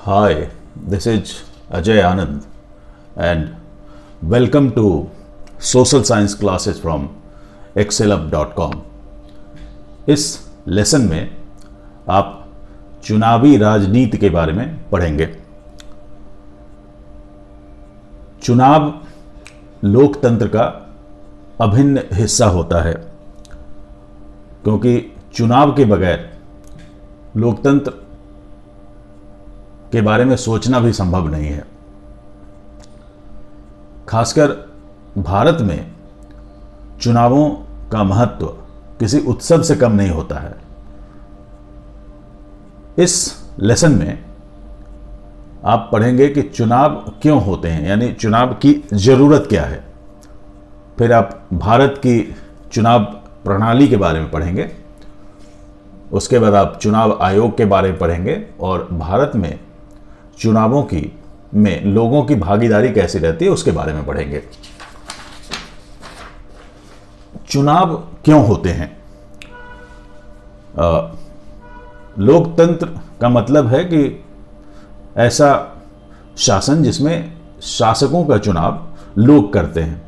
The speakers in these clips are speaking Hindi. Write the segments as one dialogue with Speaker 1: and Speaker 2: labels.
Speaker 1: Hi, this is Ajay Anand and welcome to social science classes from excelup.com। इस लेसन में आप चुनावी राजनीति के बारे में पढ़ेंगे। चुनाव लोकतंत्र का अभिन्न हिस्सा होता है, क्योंकि चुनाव के बगैर लोकतंत्र के बारे में सोचना भी संभव नहीं है। खासकर भारत में चुनावों का महत्व किसी उत्सव से कम नहीं होता है। इस लेसन में आप पढ़ेंगे कि चुनाव क्यों होते हैं, यानी चुनाव की जरूरत क्या है। फिर आप भारत की चुनाव प्रणाली के बारे में पढ़ेंगे। उसके बाद आप चुनाव आयोग के बारे में पढ़ेंगे और भारत में चुनावों में लोगों की भागीदारी कैसी रहती है उसके बारे में पढ़ेंगे। चुनाव क्यों होते हैं? लोकतंत्र का मतलब है कि ऐसा शासन जिसमें शासकों का चुनाव लोग करते हैं।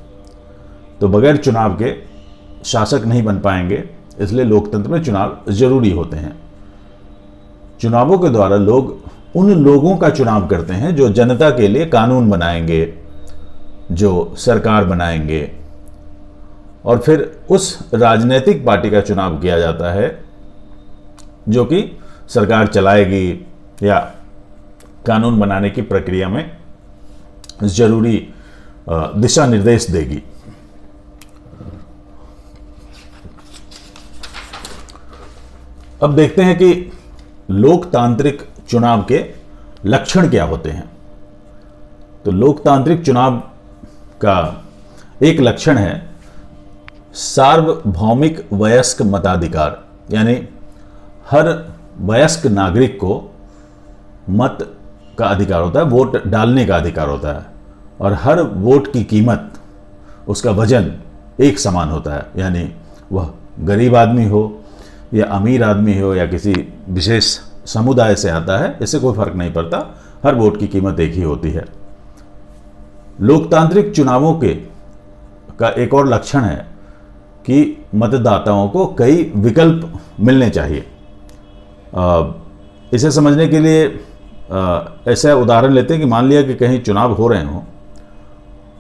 Speaker 1: तो बगैर चुनाव के शासक नहीं बन पाएंगे, इसलिए लोकतंत्र में चुनाव जरूरी होते हैं। चुनावों के द्वारा लोग उन लोगों का चुनाव करते हैं जो जनता के लिए कानून बनाएंगे, जो सरकार बनाएंगे, और फिर उस राजनीतिक पार्टी का चुनाव किया जाता है जो कि सरकार चलाएगी या कानून बनाने की प्रक्रिया में जरूरी दिशा निर्देश देगी। अब देखते हैं कि लोकतांत्रिक चुनाव के लक्षण क्या होते हैं। तो लोकतांत्रिक चुनाव का एक लक्षण है सार्वभौमिक वयस्क मताधिकार, यानी हर वयस्क नागरिक को मत का अधिकार होता है, वोट डालने का अधिकार होता है, और हर वोट की कीमत, उसका वजन एक समान होता है। यानी वह गरीब आदमी हो या अमीर आदमी हो या किसी विशेष समुदाय से आता है, इससे कोई फर्क नहीं पड़ता, हर वोट की कीमत एक ही होती है। लोकतांत्रिक चुनावों का एक और लक्षण है कि मतदाताओं को कई विकल्प मिलने चाहिए। इसे समझने के लिए ऐसा उदाहरण लेते हैं कि मान लिया कि कहीं चुनाव हो रहे हों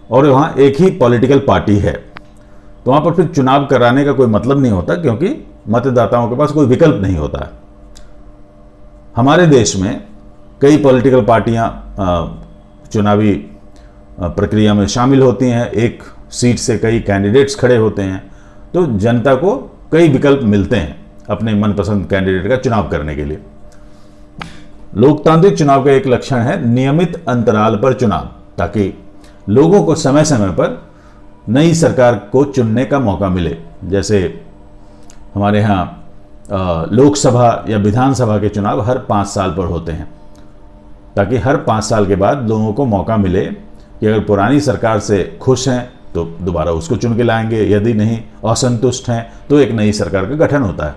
Speaker 1: और वहाँ एक ही पॉलिटिकल पार्टी है, तो वहाँ पर फिर चुनाव कराने का कोई मतलब नहीं होता, क्योंकि मतदाताओं के पास कोई विकल्प नहीं होता है। हमारे देश में कई पॉलिटिकल पार्टियां चुनावी प्रक्रिया में शामिल होती हैं, एक सीट से कई कैंडिडेट्स खड़े होते हैं, तो जनता को कई विकल्प मिलते हैं अपने मनपसंद कैंडिडेट का चुनाव करने के लिए। लोकतांत्रिक चुनाव का एक लक्षण है नियमित अंतराल पर चुनाव, ताकि लोगों को समय समय पर नई सरकार को चुनने का मौका मिले। जैसे हमारे यहाँ लोकसभा या विधानसभा के चुनाव हर 5 साल पर होते हैं, ताकि हर 5 साल के बाद लोगों को मौका मिले कि अगर पुरानी सरकार से खुश हैं तो दोबारा उसको चुन के लाएंगे, यदि नहीं असंतुष्ट हैं तो एक नई सरकार का गठन होता है।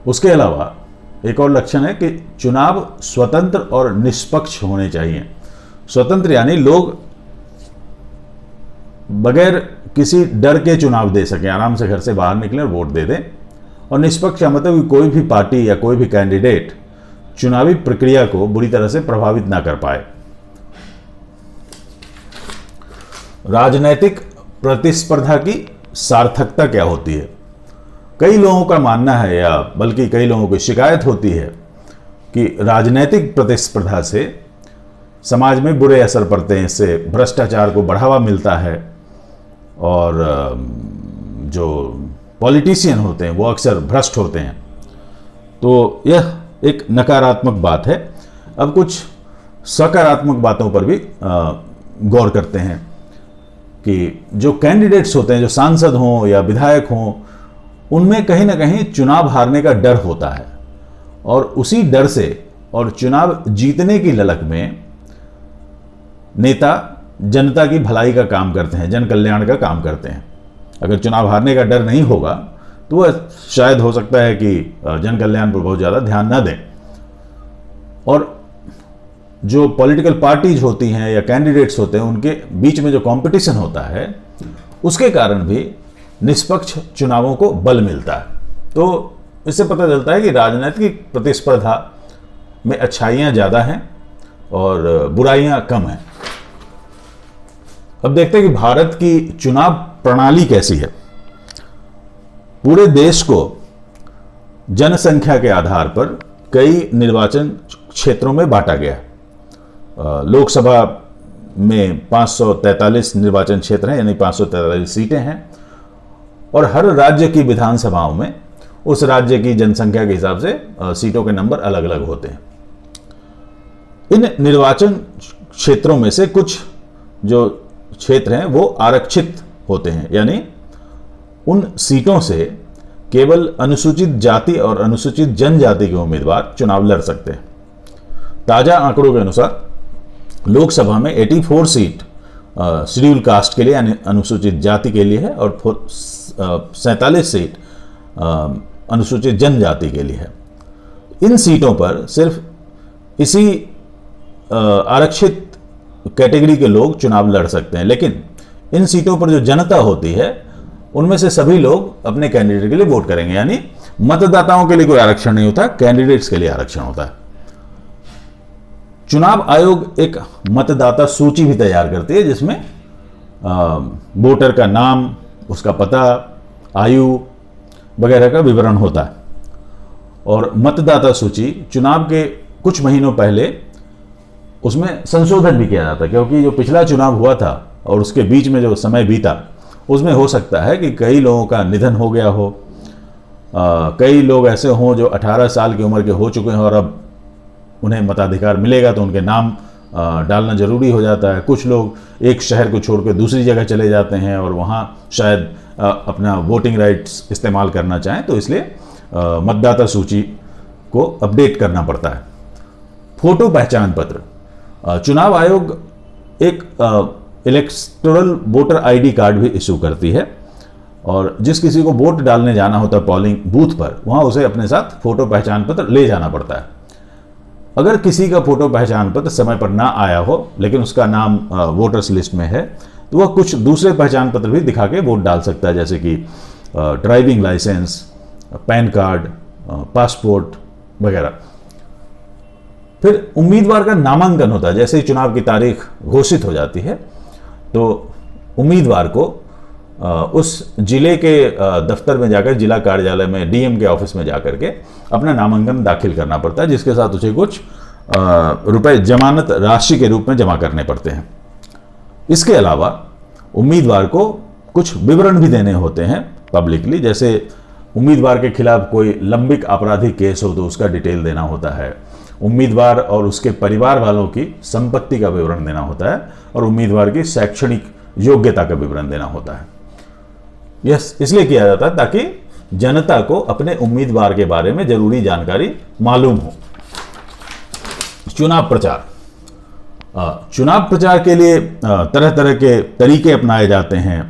Speaker 1: उसके अलावा एक और लक्षण है कि चुनाव स्वतंत्र और निष्पक्ष होने चाहिए। स्वतंत्र यानी लोग बगैर किसी डर के चुनाव दे सकें, आराम से घर से बाहर निकलें और वोट दे दें। और निष्पक्ष मतलब कोई भी पार्टी या कोई भी कैंडिडेट चुनावी प्रक्रिया को बुरी तरह से प्रभावित ना कर पाए। राजनैतिक प्रतिस्पर्धा की सार्थकता क्या होती है? कई लोगों का मानना है, या बल्कि कई लोगों की शिकायत होती है कि राजनैतिक प्रतिस्पर्धा से समाज में बुरे असर पड़ते हैं, इससे भ्रष्टाचार को बढ़ावा मिलता है, और जो पॉलिटिशियन होते हैं वो अक्सर भ्रष्ट होते हैं। तो यह एक नकारात्मक बात है। अब कुछ सकारात्मक बातों पर भी गौर करते हैं कि जो कैंडिडेट्स होते हैं, जो सांसद हों या विधायक हों, उनमें कहीं ना कहीं चुनाव हारने का डर होता है, और उसी डर से और चुनाव जीतने की ललक में नेता जनता की भलाई का काम करते हैं, जन कल्याण का काम करते हैं। अगर चुनाव हारने का डर नहीं होगा तो वह शायद हो सकता है कि जन कल्याण पर बहुत ज़्यादा ध्यान न दें। और जो पॉलिटिकल पार्टीज होती हैं या कैंडिडेट्स होते हैं उनके बीच में जो कंपटीशन होता है उसके कारण भी निष्पक्ष चुनावों को बल मिलता है। तो इससे पता चलता है कि राजनीतिक प्रतिस्पर्धा में अच्छाइयाँ ज़्यादा हैं और बुराइयाँ कम हैं। अब देखते हैं कि भारत की चुनाव प्रणाली कैसी है। पूरे देश को जनसंख्या के आधार पर कई निर्वाचन क्षेत्रों में बांटा गया है। लोकसभा में 543 निर्वाचन क्षेत्र हैं, यानी 543 सीटें हैं, और हर राज्य की विधानसभाओं में उस राज्य की जनसंख्या के हिसाब से सीटों के नंबर अलग अलग होते हैं। इन निर्वाचन क्षेत्रों में से कुछ जो क्षेत्र हैं वो आरक्षित होते हैं, यानी उन सीटों से केवल अनुसूचित जाति और अनुसूचित जनजाति के उम्मीदवार चुनाव लड़ सकते हैं। ताजा आंकड़ों के अनुसार लोकसभा में 84 सीट शेड्यूल कास्ट के लिए यानी अनुसूचित जाति के लिए है और 47 सीट अनुसूचित जनजाति के लिए है। इन सीटों पर सिर्फ इसी आरक्षित कैटेगरी के लोग चुनाव लड़ सकते हैं, लेकिन इन सीटों पर जो जनता होती है उनमें से सभी लोग अपने कैंडिडेट के लिए वोट करेंगे, यानी मतदाताओं के लिए कोई आरक्षण नहीं होता, कैंडिडेट्स के लिए आरक्षण होता है। चुनाव आयोग एक मतदाता सूची भी तैयार करती है जिसमें वोटर का नाम, उसका पता, आयु वगैरह का विवरण होता है। और मतदाता सूची चुनाव के कुछ महीनों पहले उसमें संशोधन भी किया जाता है, क्योंकि जो पिछला चुनाव हुआ था और उसके बीच में जो समय बीता उसमें हो सकता है कि कई लोगों का निधन हो गया हो, कई लोग ऐसे हों जो 18 साल की उम्र के हो चुके हैं और अब उन्हें मताधिकार मिलेगा तो उनके नाम डालना जरूरी हो जाता है। कुछ लोग एक शहर को छोड़कर दूसरी जगह चले जाते हैं और वहाँ शायद अपना वोटिंग राइट्स इस्तेमाल करना चाहें, तो इसलिए मतदाता सूची को अपडेट करना पड़ता है। फोटो पहचान पत्र, चुनाव आयोग एक इलेक्टोरल वोटर आईडी कार्ड भी इशू करती है और जिस किसी को वोट डालने जाना होता है पोलिंग बूथ पर, वहाँ उसे अपने साथ फोटो पहचान पत्र ले जाना पड़ता है। अगर किसी का फोटो पहचान पत्र समय पर ना आया हो लेकिन उसका नाम वोटर्स लिस्ट में है तो वह कुछ दूसरे पहचान पत्र भी दिखा के वोट डाल सकता है, जैसे कि driving licence, PAN card, passport वगैरह। फिर उम्मीदवार का नामांकन होता है। जैसे ही चुनाव की तारीख घोषित हो जाती है तो उम्मीदवार को उस जिले के दफ्तर में जाकर, जिला कार्यालय में, डीएम के ऑफिस में जाकर के अपना नामांकन दाखिल करना पड़ता है, जिसके साथ उसे कुछ रुपए जमानत राशि के रूप में जमा करने पड़ते हैं। इसके अलावा उम्मीदवार को कुछ विवरण भी देने होते हैं पब्लिकली, जैसे उम्मीदवार के खिलाफ कोई लंबित आपराधिक केस हो तो उसका डिटेल देना होता है, उम्मीदवार और उसके परिवार वालों की संपत्ति का विवरण देना होता है और उम्मीदवार की शैक्षणिक योग्यता का विवरण देना होता है। यह इसलिए किया जाता है ताकि जनता को अपने उम्मीदवार के बारे में जरूरी जानकारी मालूम हो। चुनाव प्रचार, चुनाव प्रचार के लिए तरह तरह के तरीके अपनाए जाते हैं।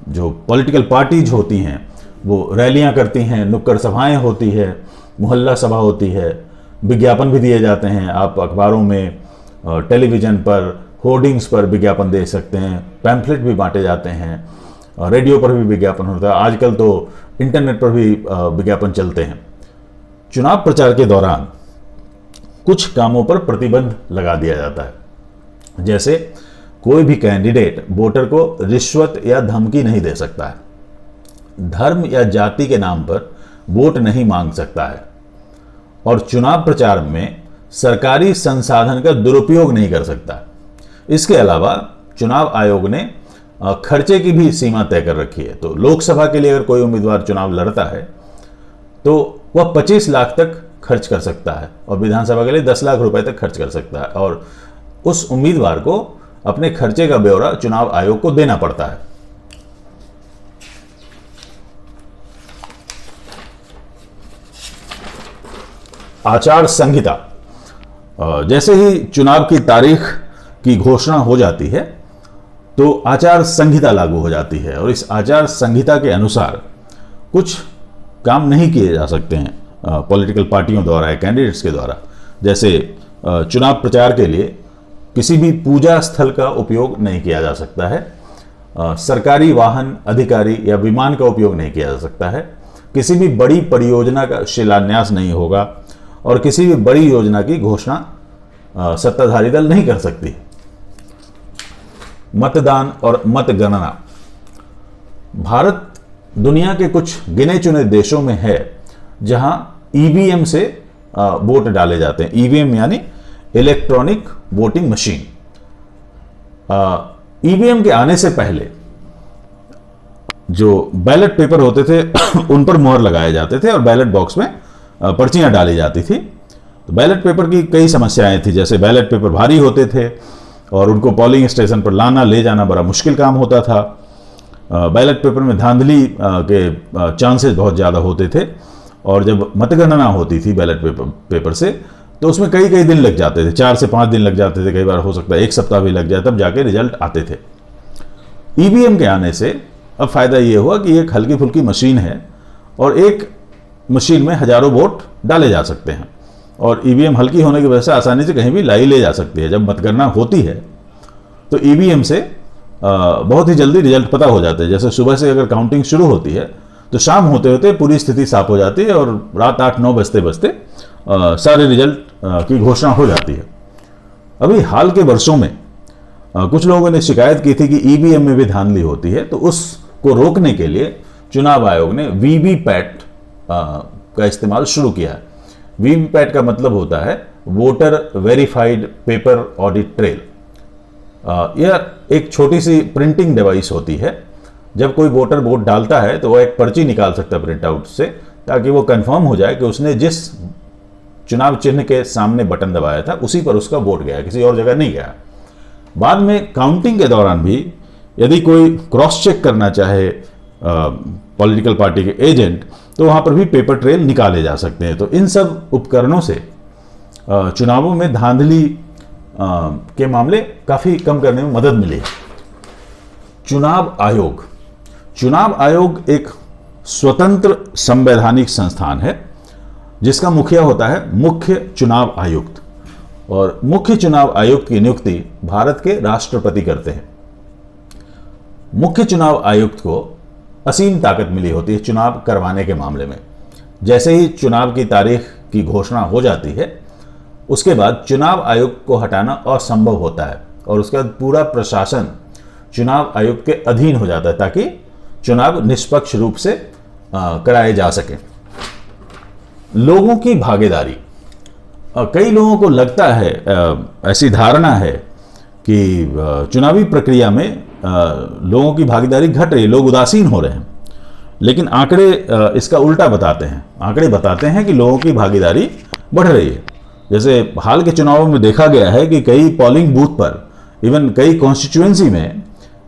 Speaker 1: जो पॉलिटिकल पार्टीज होती हैं वो रैलियां करती हैं, नुक्कड़ सभाएं होती है, मोहल्ला सभा होती है, विज्ञापन भी दिए जाते हैं। आप अखबारों में, टेलीविज़न पर, होर्डिंग्स पर विज्ञापन दे सकते हैं, पैम्फलेट भी बांटे जाते हैं, रेडियो पर भी विज्ञापन होता है, आजकल तो इंटरनेट पर भी विज्ञापन चलते हैं। चुनाव प्रचार के दौरान कुछ कामों पर प्रतिबंध लगा दिया जाता है, जैसे कोई भी कैंडिडेट वोटर को रिश्वत या धमकी नहीं दे सकता है, धर्म या जाति के नाम पर वोट नहीं मांग सकता है और चुनाव प्रचार में सरकारी संसाधन का दुरुपयोग नहीं कर सकता। इसके अलावा चुनाव आयोग ने खर्चे की भी सीमा तय कर रखी है। तो लोकसभा के लिए अगर कोई उम्मीदवार चुनाव लड़ता है तो वह 25 लाख तक खर्च कर सकता है और विधानसभा के लिए 10 लाख रुपए तक खर्च कर सकता है और उस उम्मीदवार को अपने खर्चे का ब्यौरा चुनाव आयोग को देना पड़ता है। आचार संहिता, जैसे ही चुनाव की तारीख की घोषणा हो जाती है तो आचार संहिता लागू हो जाती है और इस आचार संहिता के अनुसार कुछ काम नहीं किए जा सकते हैं पॉलिटिकल पार्टियों द्वारा या कैंडिडेट्स के द्वारा। जैसे चुनाव प्रचार के लिए किसी भी पूजा स्थल का उपयोग नहीं किया जा सकता है, सरकारी वाहन, अधिकारी या विमान का उपयोग नहीं किया जा सकता है, किसी भी बड़ी परियोजना का शिलान्यास नहीं होगा और किसी भी बड़ी योजना की घोषणा सत्ताधारी दल नहीं कर सकती। मतदान और मतगणना। भारत दुनिया के कुछ गिने चुने देशों में है जहां ईवीएम से वोट डाले जाते हैं। ईवीएम यानी इलेक्ट्रॉनिक वोटिंग मशीन। ईवीएम के आने से पहले जो बैलेट पेपर होते थे उन पर मोहर लगाए जाते थे और बैलेट बॉक्स में पर्चियां डाली जाती थी। तो बैलेट पेपर की कई समस्याएं थी, जैसे बैलेट पेपर भारी होते थे और उनको पोलिंग स्टेशन पर लाना ले जाना बड़ा मुश्किल काम होता था। बैलेट पेपर में धांधली के चांसेस बहुत ज़्यादा होते थे और जब मतगणना होती थी बैलेट पेपर से तो उसमें कई कई दिन लग जाते थे, 4 से 5 दिन लग जाते थे, कई बार हो सकता है 1 सप्ताह भी लग जाए, तब जाके रिजल्ट आते थे। ईवीएम के आने से अब फायदा ये हुआ कि एक हल्की फुल्की मशीन है और एक मशीन में हजारों वोट डाले जा सकते हैं और ईवीएम हल्की होने की वजह से आसानी से कहीं भी लाई ले जा सकती है। जब मतगणना होती है तो ईवीएम से बहुत ही जल्दी रिजल्ट पता हो जाते हैं। जैसे सुबह से अगर काउंटिंग शुरू होती है तो शाम होते होते पूरी स्थिति साफ हो जाती है और रात 8-9 बजते बजते सारे रिजल्ट की घोषणा हो जाती है। अभी हाल के वर्षों में कुछ लोगों ने शिकायत की थी कि ईवीएम में भी धांधली होती है, तो उसको रोकने के लिए चुनाव आयोग ने वीवीपैट का इस्तेमाल शुरू किया है। वीवीपैट का मतलब होता है voter verified paper audit trail. यह एक छोटी सी प्रिंटिंग डिवाइस होती है। जब कोई वोटर वोट डालता है तो वह एक पर्ची निकाल सकता है प्रिंट आउट से, ताकि वो कंफर्म हो जाए कि उसने जिस चुनाव चिन्ह के सामने बटन दबाया था उसी पर उसका वोट गया, किसी और जगह नहीं गया। बाद में काउंटिंग के दौरान भी यदि कोई क्रॉस चेक करना चाहे पॉलिटिकल पार्टी के एजेंट, तो वहां पर भी पेपर ट्रेल निकाले जा सकते हैं। तो इन सब उपकरणों से चुनावों में धांधली के मामले काफी कम करने में मदद मिली है। चुनाव आयोग। चुनाव आयोग एक स्वतंत्र संवैधानिक संस्थान है जिसका मुखिया होता है मुख्य चुनाव आयुक्त, और मुख्य चुनाव आयुक्त की नियुक्ति भारत के राष्ट्रपति करते हैं। मुख्य चुनाव आयुक्त को असीम ताकत मिली होती है चुनाव करवाने के मामले में। जैसे ही चुनाव की तारीख की घोषणा हो जाती है उसके बाद चुनाव आयुक्त को हटाना असंभव होता है और उसके बाद पूरा प्रशासन चुनाव आयुक्त के अधीन हो जाता है ताकि चुनाव निष्पक्ष रूप से कराए जा सके। लोगों की भागीदारी। कई लोगों को लगता है, ऐसी धारणा है कि चुनावी प्रक्रिया में लोगों की भागीदारी घट रही है, लोग उदासीन हो रहे हैं, लेकिन आंकड़े इसका उल्टा बताते हैं। आंकड़े बताते हैं कि लोगों की भागीदारी बढ़ रही है। जैसे हाल के चुनावों में देखा गया है कि कई पोलिंग बूथ पर, इवन कई कॉन्स्टिट्यूएंसी में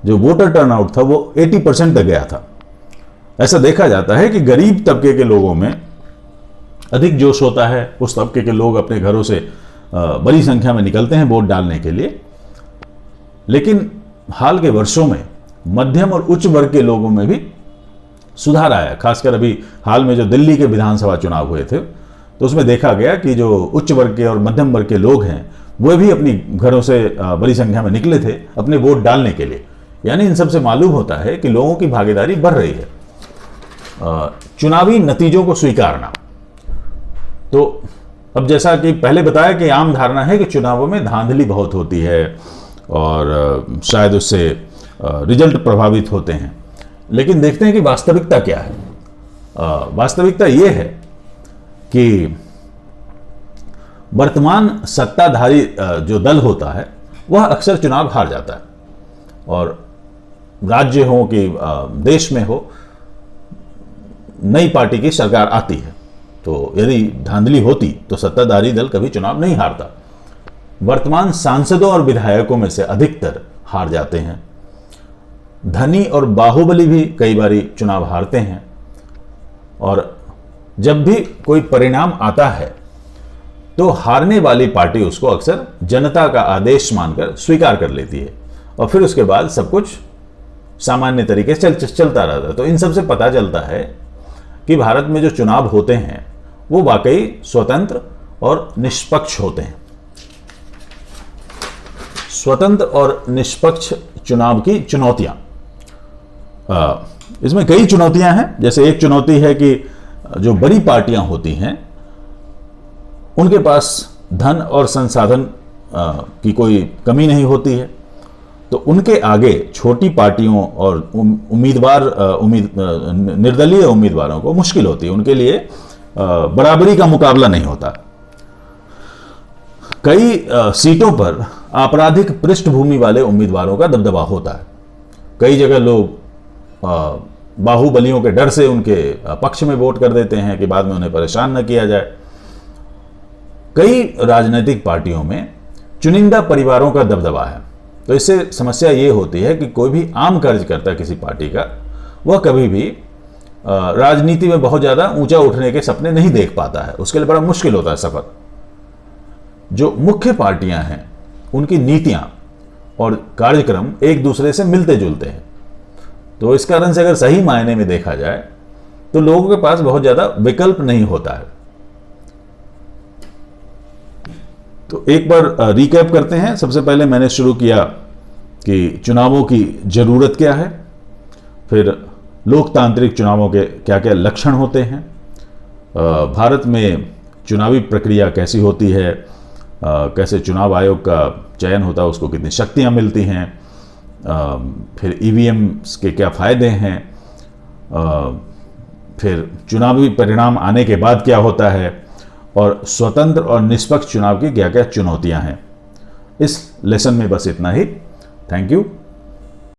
Speaker 1: जो वोटर टर्नआउट था वो 80% तक गया था। ऐसा देखा जाता है कि गरीब तबके के लोगों में अधिक जोश होता है। उस तबके के लोग अपने घरों से बड़ी संख्या में निकलते हैं वोट डालने के लिए। लेकिन हाल के वर्षों में मध्यम और उच्च वर्ग के लोगों में भी सुधार आया। खासकर अभी हाल में जो दिल्ली के विधानसभा चुनाव हुए थे तो उसमें देखा गया कि जो उच्च वर्ग के और मध्यम वर्ग के लोग हैं वो भी अपनी घरों से बड़ी संख्या में निकले थे अपने वोट डालने के लिए। यानी इन सब से मालूम होता है कि लोगों की भागीदारी बढ़ रही है। चुनावी नतीजों को स्वीकारना। तो अब जैसा कि पहले बताया कि आम धारणा है कि चुनावों में धांधली बहुत होती है और शायद उससे रिजल्ट प्रभावित होते हैं, लेकिन देखते हैं कि वास्तविकता क्या है। वास्तविकता यह है कि वर्तमान सत्ताधारी जो दल होता है वह अक्सर चुनाव हार जाता है, और राज्य हो कि देश में हो, नई पार्टी की सरकार आती है तो यदि धांधली होती तो सत्ताधारी दल कभी चुनाव नहीं हारता। वर्तमान सांसदों और विधायकों में से अधिकतर हार जाते हैं। धनी और बाहुबली भी कई बारी चुनाव हारते हैं, और जब भी कोई परिणाम आता है तो हारने वाली पार्टी उसको अक्सर जनता का आदेश मानकर स्वीकार कर लेती है और फिर उसके बाद सब कुछ सामान्य तरीके से चलता रहता है। तो इन सब से पता चलता है कि भारत में जो चुनाव होते हैं वो वाकई स्वतंत्र और निष्पक्ष होते हैं। स्वतंत्र और निष्पक्ष चुनाव की चुनौतियां। इसमें कई चुनौतियां हैं। जैसे एक चुनौती है कि जो बड़ी पार्टियां होती हैं उनके पास धन और संसाधन की कोई कमी नहीं होती है, तो उनके आगे छोटी पार्टियों और निर्दलीय उम्मीदवारों को मुश्किल होती है, उनके लिए बराबरी का मुकाबला नहीं होता। कई सीटों पर आपराधिक पृष्ठभूमि वाले उम्मीदवारों का दबदबा होता है। कई जगह लोग बाहुबलियों के डर से उनके पक्ष में वोट कर देते हैं कि बाद में उन्हें परेशान न किया जाए। कई राजनीतिक पार्टियों में चुनिंदा परिवारों का दबदबा है, तो इससे समस्या ये होती है कि कोई भी आम कार्यकर्ता किसी पार्टी का, वह कभी भी राजनीति में बहुत ज़्यादा ऊंचा उठने के सपने नहीं देख पाता है, उसके लिए बड़ा मुश्किल होता है सफर। जो मुख्य पार्टियां हैं उनकी नीतियां और कार्यक्रम एक दूसरे से मिलते जुलते हैं, तो इस कारण से अगर सही मायने में देखा जाए तो लोगों के पास बहुत ज़्यादा विकल्प नहीं होता है। तो एक बार रिकैप करते हैं। सबसे पहले मैंने शुरू किया कि चुनावों की ज़रूरत क्या है, फिर लोकतांत्रिक चुनावों के क्या क्या लक्षण होते हैं, भारत में चुनावी प्रक्रिया कैसी होती है, कैसे चुनाव आयोग का चयन होता है, उसको कितनी शक्तियां मिलती हैं, फिर ईवीएम्स के क्या फ़ायदे हैं, फिर चुनावी परिणाम आने के बाद क्या होता है, और स्वतंत्र और निष्पक्ष चुनाव की क्या क्या चुनौतियां हैं। इस लेसन में बस इतना ही। Thank you.